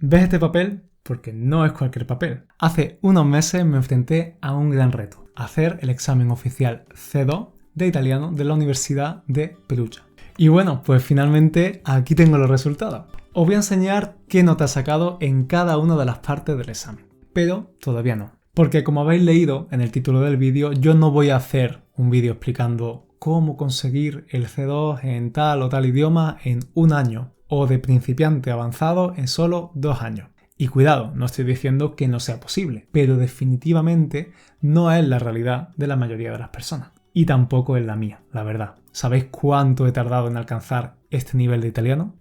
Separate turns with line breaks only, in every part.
¿Ves este papel? Porque no es cualquier papel. Hace unos meses me enfrenté a un gran reto, hacer el examen oficial C2 de italiano de la Universidad de Perugia. Y bueno, pues finalmente aquí tengo los resultados. Os voy a enseñar qué nota he sacado en cada una de las partes del examen. Pero todavía no. Porque como habéis leído en el título del vídeo, yo no voy a hacer un vídeo explicando cómo conseguir el C2 en tal o tal idioma en un año o de principiante a avanzado en solo 2 años. Y cuidado, no estoy diciendo que no sea posible, pero definitivamente no es la realidad de la mayoría de las personas. Y tampoco es la mía, la verdad. ¿Sabéis cuánto he tardado en alcanzar este nivel de italiano?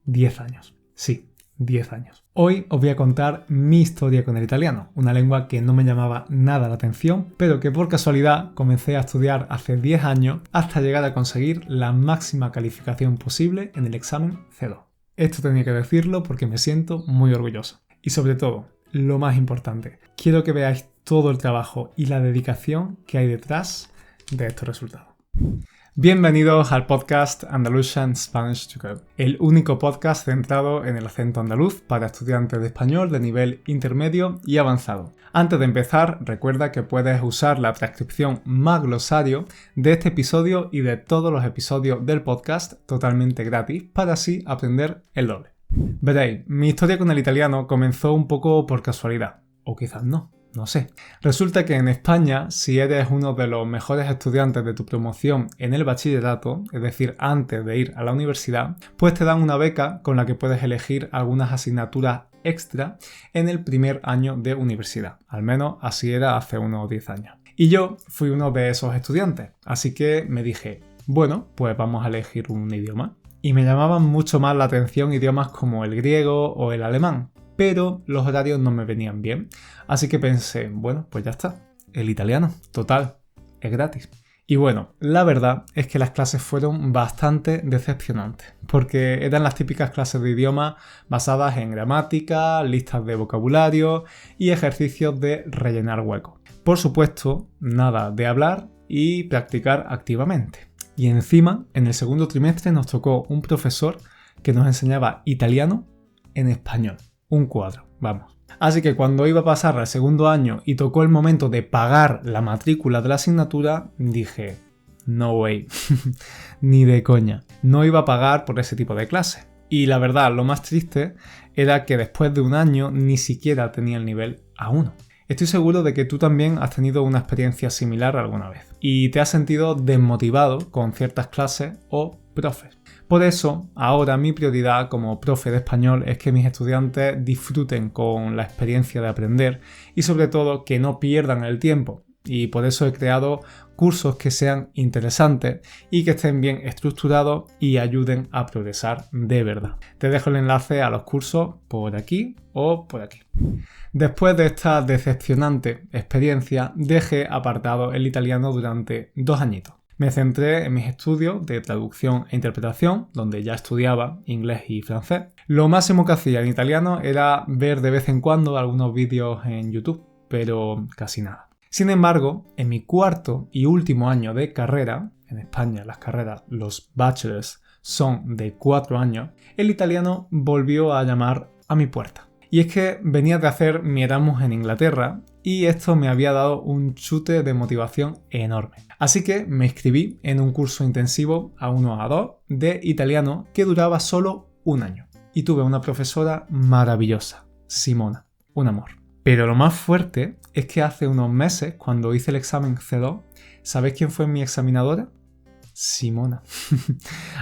10 años. Sí, 10 años. Hoy os voy a contar mi historia con el italiano, una lengua que no me llamaba nada la atención, pero que por casualidad comencé a estudiar hace 10 años hasta llegar a conseguir la máxima calificación posible en el examen C2. Esto tenía que decirlo porque me siento muy orgulloso. Y sobre todo, lo más importante, quiero que veáis todo el trabajo y la dedicación que hay detrás de estos resultados. Bienvenidos al podcast Andalusian Spanish to Go, el único podcast centrado en el acento andaluz para estudiantes de español de nivel intermedio y avanzado. Antes de empezar, recuerda que puedes usar la transcripción más glosario de este episodio y de todos los episodios del podcast totalmente gratis para así aprender el doble. Veréis, mi historia con el italiano comenzó un poco por casualidad, o quizás no. No sé. Resulta que en España, si eres uno de los mejores estudiantes de tu promoción en el bachillerato, es decir, antes de ir a la universidad, pues te dan una beca con la que puedes elegir algunas asignaturas extra en el primer año de universidad. Al menos así era hace unos 10 años. Y yo fui uno de esos estudiantes, así que me dije, bueno, pues vamos a elegir un idioma. Y me llamaban mucho más la atención idiomas como el griego o el alemán. Pero los horarios no me venían bien, así que pensé, bueno, pues ya está, el italiano, total, es gratis. Y bueno, la verdad es que las clases fueron bastante decepcionantes, porque eran las típicas clases de idioma basadas en gramática, listas de vocabulario y ejercicios de rellenar huecos. Por supuesto, nada de hablar y practicar activamente. Y encima, en el segundo trimestre nos tocó un profesor que nos enseñaba italiano en español. Un cuadro, vamos. Así que cuando iba a pasar al segundo año y tocó el momento de pagar la matrícula de la asignatura, dije, no way, ni de coña. No iba a pagar por ese tipo de clases. Y la verdad, lo más triste era que después de un año ni siquiera tenía el nivel A1. Estoy seguro de que tú también has tenido una experiencia similar alguna vez y te has sentido desmotivado con ciertas clases o profes. Por eso, ahora mi prioridad como profe de español es que mis estudiantes disfruten con la experiencia de aprender y sobre todo que no pierdan el tiempo. Y por eso he creado cursos que sean interesantes y que estén bien estructurados y ayuden a progresar de verdad. Te dejo el enlace a los cursos por aquí o por aquí. Después de esta decepcionante experiencia, dejé apartado el italiano durante 2 añitos. Me centré en mis estudios de traducción e interpretación, donde ya estudiaba inglés y francés. Lo máximo que hacía en italiano era ver de vez en cuando algunos vídeos en YouTube, pero casi nada. Sin embargo, en mi cuarto y último año de carrera, en España las carreras, los bachelors, son de 4 años, el italiano volvió a llamar a mi puerta. Y es que venía de hacer mi Erasmus en Inglaterra y esto me había dado un chute de motivación enorme. Así que me inscribí en un curso intensivo A1 A2 de italiano que duraba solo 1 año. Y tuve una profesora maravillosa, Simona, un amor. Pero lo más fuerte es que hace unos meses, cuando hice el examen C2, ¿sabéis quién fue mi examinadora? Simona,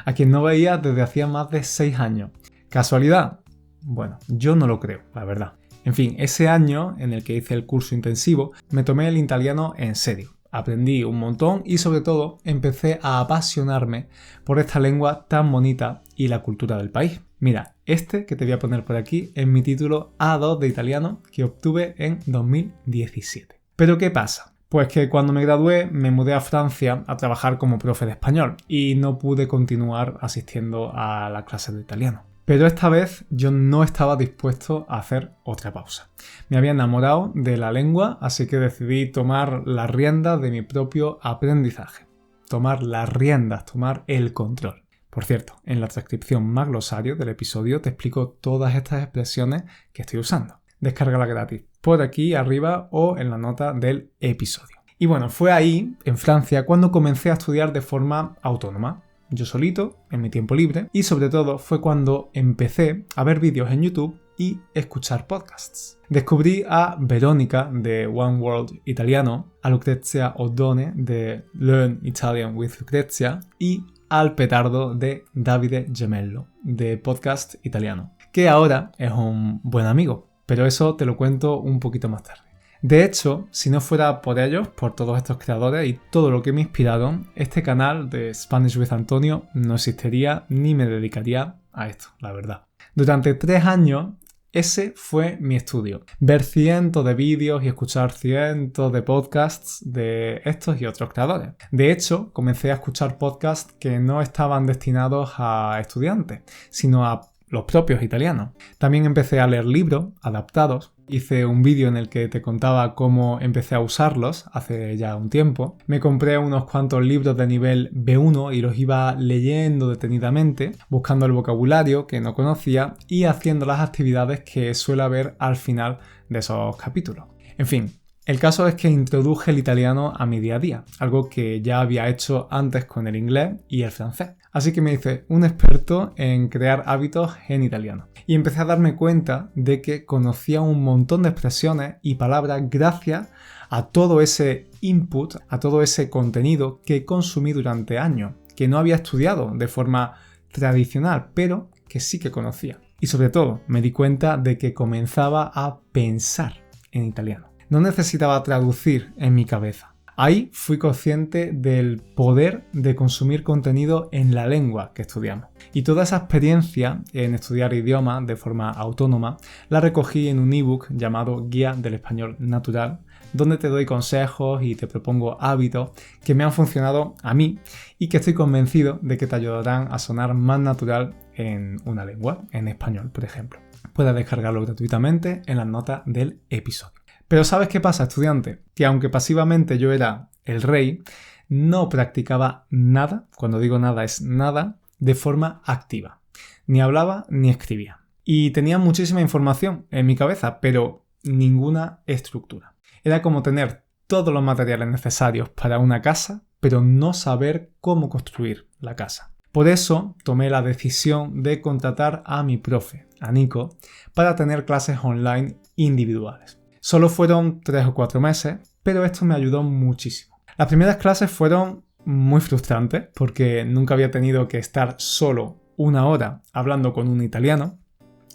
a quien no veía desde hacía más de 6 años. ¿Casualidad? Bueno, yo no lo creo, la verdad. En fin, ese año en el que hice el curso intensivo, me tomé el italiano en serio. Aprendí un montón y sobre todo empecé a apasionarme por esta lengua tan bonita y la cultura del país. Mira, este que te voy a poner por aquí es mi título A2 de italiano que obtuve en 2017. ¿Pero qué pasa? Pues que cuando me gradué me mudé a Francia a trabajar como profe de español y no pude continuar asistiendo a las clases de italiano. Pero esta vez yo no estaba dispuesto a hacer otra pausa. Me había enamorado de la lengua, así que decidí tomar las riendas de mi propio aprendizaje. Tomar las riendas, tomar el control. Por cierto, en la transcripción más glosario del episodio te explico todas estas expresiones que estoy usando. Descárgala gratis por aquí arriba o en la nota del episodio. Y bueno, fue ahí, en Francia, cuando comencé a estudiar de forma autónoma, yo solito, en mi tiempo libre, y sobre todo fue cuando empecé a ver vídeos en YouTube y escuchar podcasts. Descubrí a Verónica de One World Italiano, a Lucrezia Oddone de Learn Italian with Lucrezia y al petardo de Davide Gemello de Podcast Italiano, que ahora es un buen amigo, pero eso te lo cuento un poquito más tarde. De hecho, si no fuera por ellos, por todos estos creadores y todo lo que me inspiraron, este canal de Spanish with Antonio no existiría ni me dedicaría a esto, la verdad. Durante 3 años, ese fue mi estudio. Ver cientos de vídeos y escuchar cientos de podcasts de estos y otros creadores. De hecho, comencé a escuchar podcasts que no estaban destinados a estudiantes, sino a los propios italianos. También empecé a leer libros adaptados. Hice un vídeo en el que te contaba cómo empecé a usarlos hace ya un tiempo. Me compré unos cuantos libros de nivel B1 y los iba leyendo detenidamente, buscando el vocabulario que no conocía y haciendo las actividades que suele haber al final de esos capítulos. En fin, el caso es que introduje el italiano a mi día a día, algo que ya había hecho antes con el inglés y el francés. Así que me hice un experto en crear hábitos en italiano. Y empecé a darme cuenta de que conocía un montón de expresiones y palabras gracias a todo ese input, a todo ese contenido que consumí durante años, que no había estudiado de forma tradicional, pero que sí que conocía. Y sobre todo, me di cuenta de que comenzaba a pensar en italiano. No necesitaba traducir en mi cabeza. Ahí fui consciente del poder de consumir contenido en la lengua que estudiamos. Y toda esa experiencia en estudiar idiomas de forma autónoma la recogí en un ebook llamado Guía del Español Natural, donde te doy consejos y te propongo hábitos que me han funcionado a mí y que estoy convencido de que te ayudarán a sonar más natural en una lengua, en español, por ejemplo. Puedes descargarlo gratuitamente en las notas del episodio. Pero ¿sabes qué pasa, estudiante? Que aunque pasivamente yo era el rey, no practicaba nada, cuando digo nada es nada, de forma activa. Ni hablaba ni escribía. Y tenía muchísima información en mi cabeza, pero ninguna estructura. Era como tener todos los materiales necesarios para una casa, pero no saber cómo construir la casa. Por eso tomé la decisión de contratar a mi profe, a Nico, para tener clases online individuales. Solo fueron 3 o 4 meses, pero esto me ayudó muchísimo. Las primeras clases fueron muy frustrantes porque nunca había tenido que estar solo 1 hora hablando con un italiano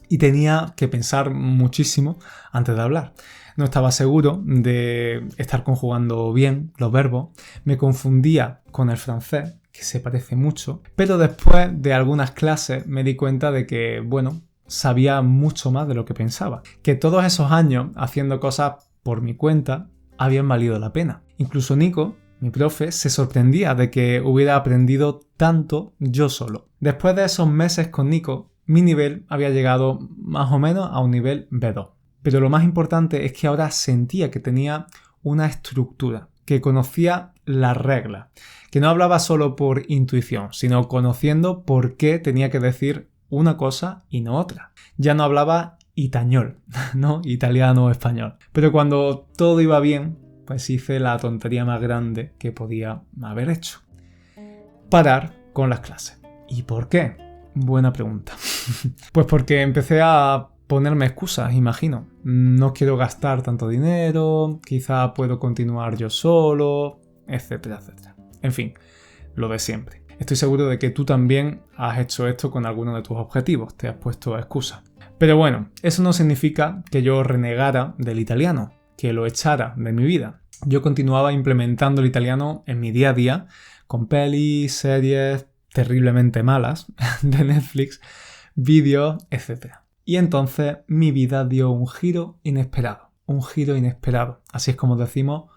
y tenía que pensar muchísimo antes de hablar. No estaba seguro de estar conjugando bien los verbos, me confundía con el francés, que se parece mucho, pero después de algunas clases me di cuenta de que, sabía mucho más de lo que pensaba. Que todos esos años haciendo cosas por mi cuenta habían valido la pena. Incluso Nico, mi profe, se sorprendía de que hubiera aprendido tanto yo solo. Después de esos meses con Nico, mi nivel había llegado más o menos a un nivel B2. Pero lo más importante es que ahora sentía que tenía una estructura, que conocía las reglas, que no hablaba solo por intuición, sino conociendo por qué tenía que decir una cosa y no otra. Ya no hablaba itañol, no italiano o español. Pero cuando todo iba bien, pues hice la tontería más grande que podía haber hecho. Parar con las clases. ¿Y por qué? Buena pregunta. Pues porque empecé a ponerme excusas, imagino. No quiero gastar tanto dinero, quizá puedo continuar yo solo, etcétera, etcétera. En fin, lo de siempre. Estoy seguro de que tú también has hecho esto con alguno de tus objetivos, te has puesto excusas. Pero bueno, eso no significa que yo renegara del italiano, que lo echara de mi vida. Yo continuaba implementando el italiano en mi día a día, con pelis, series terriblemente malas de Netflix, vídeos, etc. Y entonces mi vida dio un giro inesperado. Así es como decimos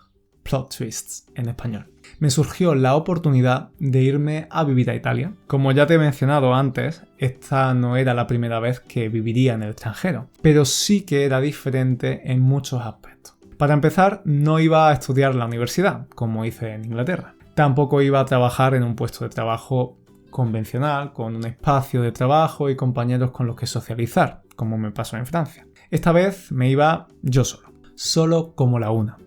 plot twists en español. Me surgió la oportunidad de irme a vivir a Italia. Como ya te he mencionado antes, esta no era la primera vez que viviría en el extranjero, pero sí que era diferente en muchos aspectos. Para empezar, no iba a estudiar en la universidad, como hice en Inglaterra. Tampoco iba a trabajar en un puesto de trabajo convencional, con un espacio de trabajo y compañeros con los que socializar, como me pasó en Francia. Esta vez me iba yo solo como la una,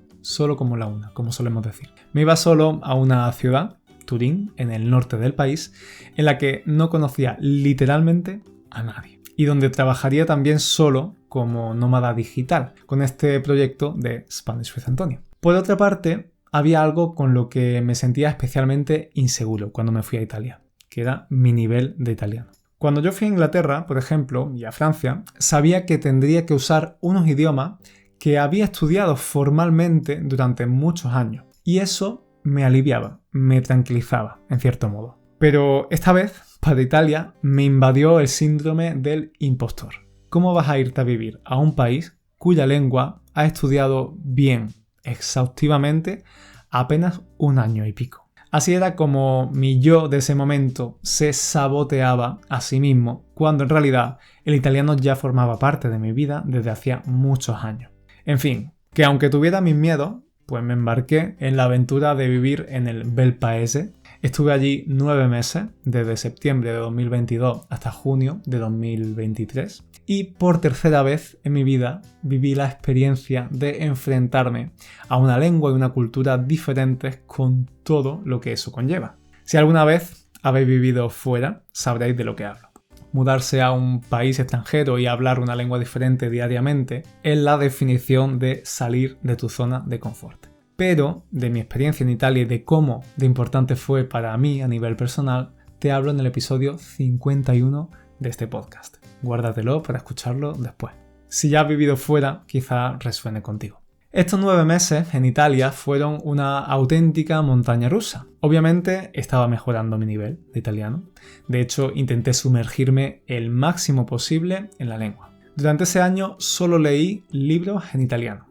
como solemos decir. Me iba solo a una ciudad, Turín, en el norte del país, en la que no conocía literalmente a nadie. Y donde trabajaría también solo como nómada digital, con este proyecto de Spanish with Antonio. Por otra parte, había algo con lo que me sentía especialmente inseguro cuando me fui a Italia, que era mi nivel de italiano. Cuando yo fui a Inglaterra, por ejemplo, y a Francia, sabía que tendría que usar unos idiomas que había estudiado formalmente durante muchos años. Y eso me aliviaba, me tranquilizaba, en cierto modo. Pero esta vez, para Italia, me invadió el síndrome del impostor. ¿Cómo vas a irte a vivir a un país cuya lengua has estudiado bien, exhaustivamente, apenas un año y pico? Así era como mi yo de ese momento se saboteaba a sí mismo, cuando en realidad el italiano ya formaba parte de mi vida desde hacía muchos años. En fin, que aunque tuviera mis miedos, pues me embarqué en la aventura de vivir en el Bel Paese. Estuve allí 9 meses, desde septiembre de 2022 hasta junio de 2023. Y por tercera vez en mi vida viví la experiencia de enfrentarme a una lengua y una cultura diferentes con todo lo que eso conlleva. Si alguna vez habéis vivido fuera, sabréis de lo que hablo. Mudarse a un país extranjero y hablar una lengua diferente diariamente es la definición de salir de tu zona de confort. Pero de mi experiencia en Italia y de cómo de importante fue para mí a nivel personal, te hablo en el episodio 51 de este podcast. Guárdatelo para escucharlo después. Si ya has vivido fuera, quizá resuene contigo. Estos 9 meses en Italia fueron una auténtica montaña rusa. Obviamente estaba mejorando mi nivel de italiano. De hecho, intenté sumergirme el máximo posible en la lengua. Durante ese año solo leí libros en italiano.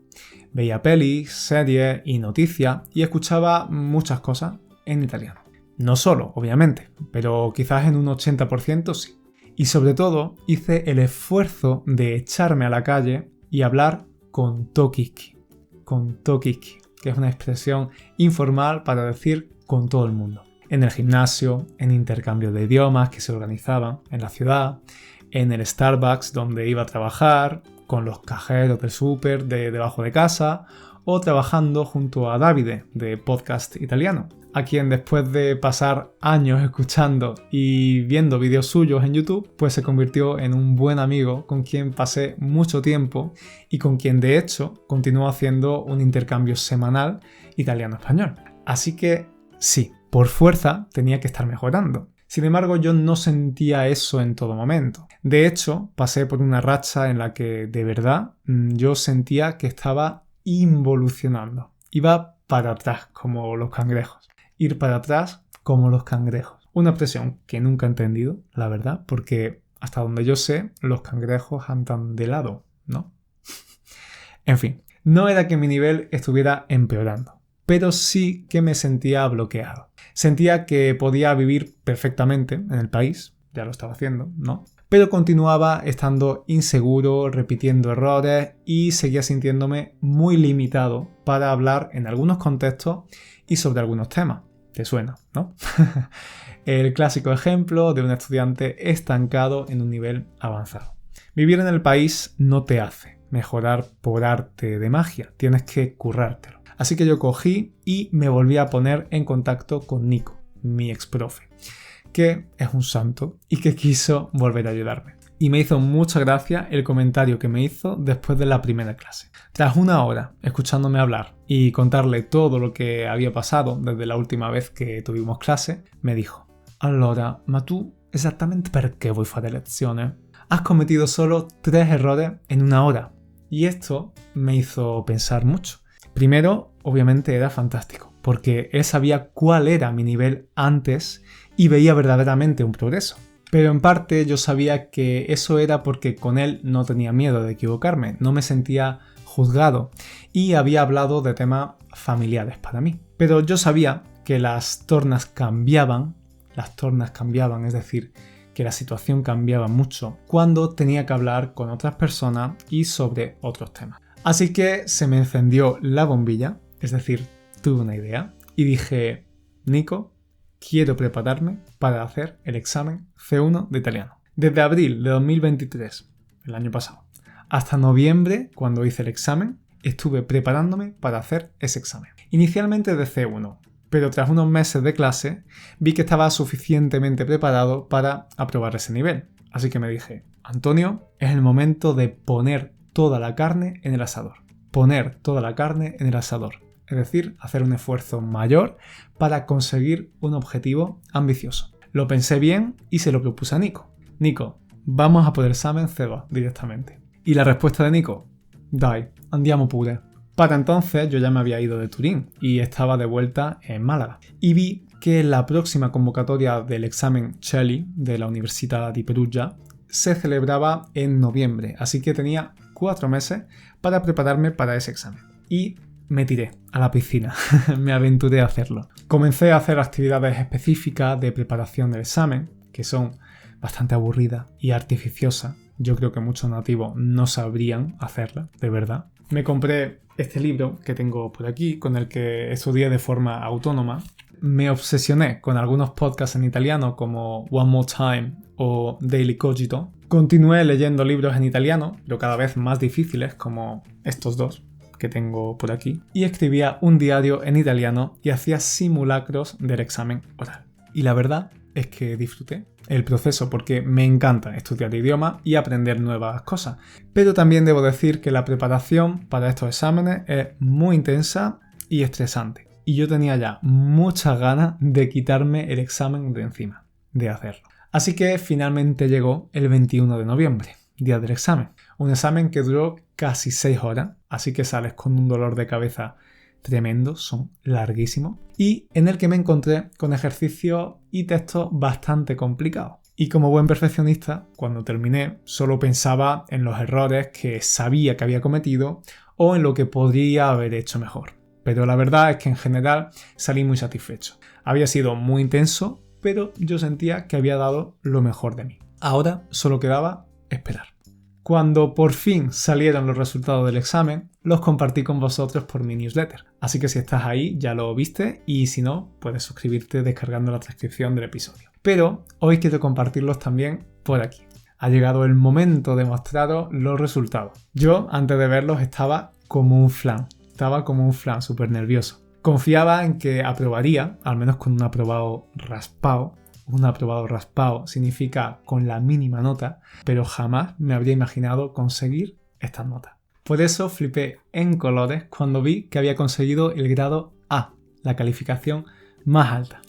Veía pelis, series y noticias y escuchaba muchas cosas en italiano. No solo, obviamente, pero quizás en un 80% sí. Y sobre todo hice el esfuerzo de echarme a la calle y hablar con tokiki, que es una expresión informal para decir con todo el mundo. En el gimnasio, en intercambios de idiomas que se organizaban en la ciudad, en el Starbucks donde iba a trabajar, con los cajeros del súper debajo de casa o trabajando junto a Davide de Podcast Italiano, a quien después de pasar años escuchando y viendo vídeos suyos en YouTube, pues se convirtió en un buen amigo con quien pasé mucho tiempo y con quien de hecho continúo haciendo un intercambio semanal italiano-español. Así que sí, por fuerza tenía que estar mejorando. Sin embargo, yo no sentía eso en todo momento. De hecho, pasé por una racha en la que de verdad yo sentía que estaba involucionando. Iba para atrás como los cangrejos. Ir para atrás como los cangrejos. Una expresión que nunca he entendido, la verdad, porque hasta donde yo sé, los cangrejos andan de lado, ¿no? En fin, no era que mi nivel estuviera empeorando, pero sí que me sentía bloqueado. Sentía que podía vivir perfectamente en el país, ya lo estaba haciendo, ¿no? Pero continuaba estando inseguro, repitiendo errores y seguía sintiéndome muy limitado para hablar en algunos contextos y sobre algunos temas. ¿Te suena, no? El clásico ejemplo de un estudiante estancado en un nivel avanzado. Vivir en el país no te hace mejorar por arte de magia, tienes que currártelo. Así que yo cogí y me volví a poner en contacto con Nico, mi exprofe, que es un santo y que quiso volver a ayudarme. Y me hizo mucha gracia el comentario que me hizo después de la primera clase. Tras una hora escuchándome hablar y contarle todo lo que había pasado desde la última vez que tuvimos clase, me dijo: «Allora, ma tu esattamente perché vuoi fare lezione? Has cometido solo 3 errores en una hora». Y esto me hizo pensar mucho. Primero, obviamente era fantástico, porque él sabía cuál era mi nivel antes y veía verdaderamente un progreso. Pero en parte yo sabía que eso era porque con él no tenía miedo de equivocarme, no me sentía juzgado y había hablado de temas familiares para mí. Pero yo sabía que las tornas cambiaban, es decir, que la situación cambiaba mucho cuando tenía que hablar con otras personas y sobre otros temas. Así que se me encendió la bombilla, es decir, tuve una idea y dije: Nico, quiero prepararme para hacer el examen C1 de italiano. Desde abril de 2023, el año pasado, hasta noviembre, cuando hice el examen, estuve preparándome para hacer ese examen. Inicialmente de C1, pero tras unos meses de clase vi que estaba suficientemente preparado para aprobar ese nivel. Así que me dije, Antonio, es el momento de poner toda la carne en el asador. Poner toda la carne en el asador. Es decir, hacer un esfuerzo mayor para conseguir un objetivo ambicioso. Lo pensé bien y se lo propuse a Nico. Nico, vamos a por el examen C2 directamente. Y la respuesta de Nico, dai, andiamo pure. Para entonces yo ya me había ido de Turín y estaba de vuelta en Málaga. Y vi que la próxima convocatoria del examen CELI de la Università di Perugia se celebraba en noviembre, así que tenía 4 meses para prepararme para ese examen. Y me tiré a la piscina, me aventuré a hacerlo. Comencé a hacer actividades específicas de preparación del examen, que son bastante aburridas y artificiosas. Yo creo que muchos nativos no sabrían hacerlas, de verdad. Me compré este libro que tengo por aquí, con el que estudié de forma autónoma. Me obsesioné con algunos podcasts en italiano como One More Time o Daily Cogito. Continué leyendo libros en italiano, pero cada vez más difíciles, como estos dos que tengo por aquí. Y escribía un diario en italiano y hacía simulacros del examen oral. Y la verdad es que disfruté el proceso porque me encanta estudiar idiomas y aprender nuevas cosas. Pero también debo decir que la preparación para estos exámenes es muy intensa y estresante. Y yo tenía ya muchas ganas de quitarme el examen de encima, de hacerlo. Así que finalmente llegó el 21 de noviembre, día del examen. Un examen que duró casi 6 horas, así que sales con un dolor de cabeza tremendo, son larguísimos, y en el que me encontré con ejercicios y textos bastante complicados. Y como buen perfeccionista, cuando terminé, solo pensaba en los errores que sabía que había cometido o en lo que podría haber hecho mejor. Pero la verdad es que en general salí muy satisfecho. Había sido muy intenso, pero yo sentía que había dado lo mejor de mí. Ahora solo quedaba esperar. Cuando por fin salieron los resultados del examen, los compartí con vosotros por mi newsletter. Así que si estás ahí ya lo viste y si no, puedes suscribirte descargando la transcripción del episodio. Pero hoy quiero compartirlos también por aquí. Ha llegado el momento de mostraros los resultados. Yo, antes de verlos, estaba como un flan. Súper nervioso. Confiaba en que aprobaría, al menos con un aprobado raspado. Un aprobado raspado significa con la mínima nota, pero jamás me habría imaginado conseguir estas notas. Por eso flipé en colores cuando vi que había conseguido el grado A, la calificación más alta,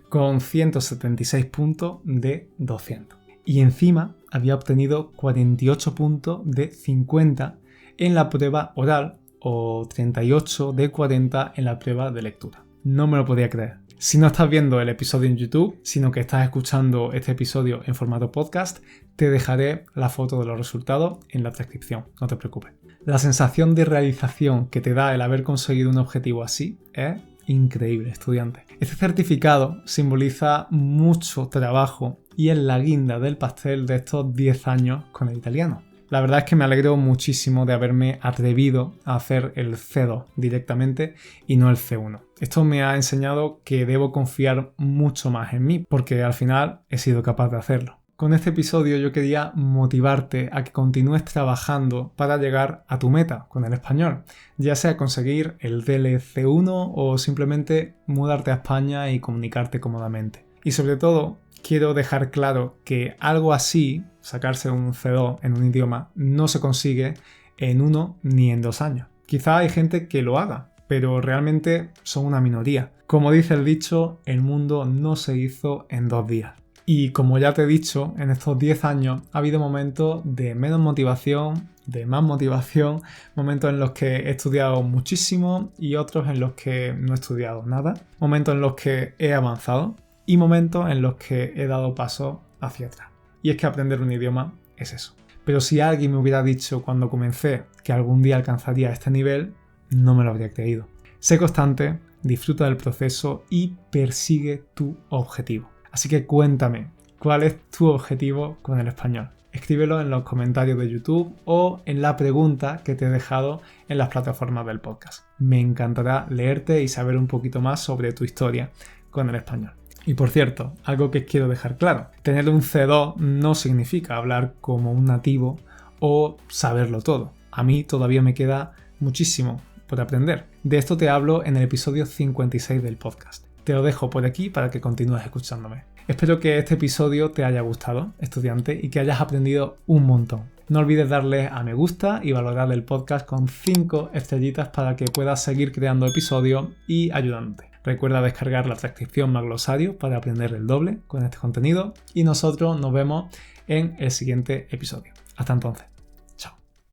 con 176 puntos de 200. Y encima había obtenido 48 puntos de 50 en la prueba oral o 38 de 40 en la prueba de lectura. No me lo podía creer. Si no estás viendo el episodio en YouTube, sino que estás escuchando este episodio en formato podcast, te dejaré la foto de los resultados en la transcripción, no te preocupes. La sensación de realización que te da el haber conseguido un objetivo así es increíble, estudiante. Este certificado simboliza mucho trabajo y es la guinda del pastel de estos 10 años con el italiano. La verdad es que me alegro muchísimo de haberme atrevido a hacer el C2 directamente y no el C1. Esto me ha enseñado que debo confiar mucho más en mí porque al final he sido capaz de hacerlo. Con este episodio yo quería motivarte a que continúes trabajando para llegar a tu meta con el español, ya sea conseguir el DLC1 o simplemente mudarte a España y comunicarte cómodamente. Y sobre todo, quiero dejar claro que algo así, sacarse un C2 en un idioma, no se consigue en 1 ni en 2 años. Quizá hay gente que lo haga, pero realmente son una minoría. Como dice el dicho, el mundo no se hizo en 2 días. Y como ya te he dicho, en estos 10 años ha habido momentos de menos motivación, de más motivación, momentos en los que he estudiado muchísimo y otros en los que no he estudiado nada, momentos en los que he avanzado y momentos en los que he dado pasos hacia atrás. Y es que aprender un idioma es eso. Pero si alguien me hubiera dicho cuando comencé que algún día alcanzaría este nivel, no me lo habría creído. Sé constante, disfruta del proceso y persigue tu objetivo. Así que cuéntame, ¿cuál es tu objetivo con el español? Escríbelo en los comentarios de YouTube o en la pregunta que te he dejado en las plataformas del podcast. Me encantará leerte y saber un poquito más sobre tu historia con el español. Y por cierto, algo que quiero dejar claro, tener un C2 no significa hablar como un nativo o saberlo todo. A mí todavía me queda muchísimo por aprender. De esto te hablo en el episodio 56 del podcast. Te lo dejo por aquí para que continúes escuchándome. Espero que este episodio te haya gustado, estudiante, y que hayas aprendido un montón. No olvides darle a me gusta y valorar el podcast con 5 estrellitas para que puedas seguir creando episodios y ayudándote. Recuerda descargar la transcripción más glosario para aprender el doble con este contenido y nosotros nos vemos en el siguiente episodio. Hasta entonces.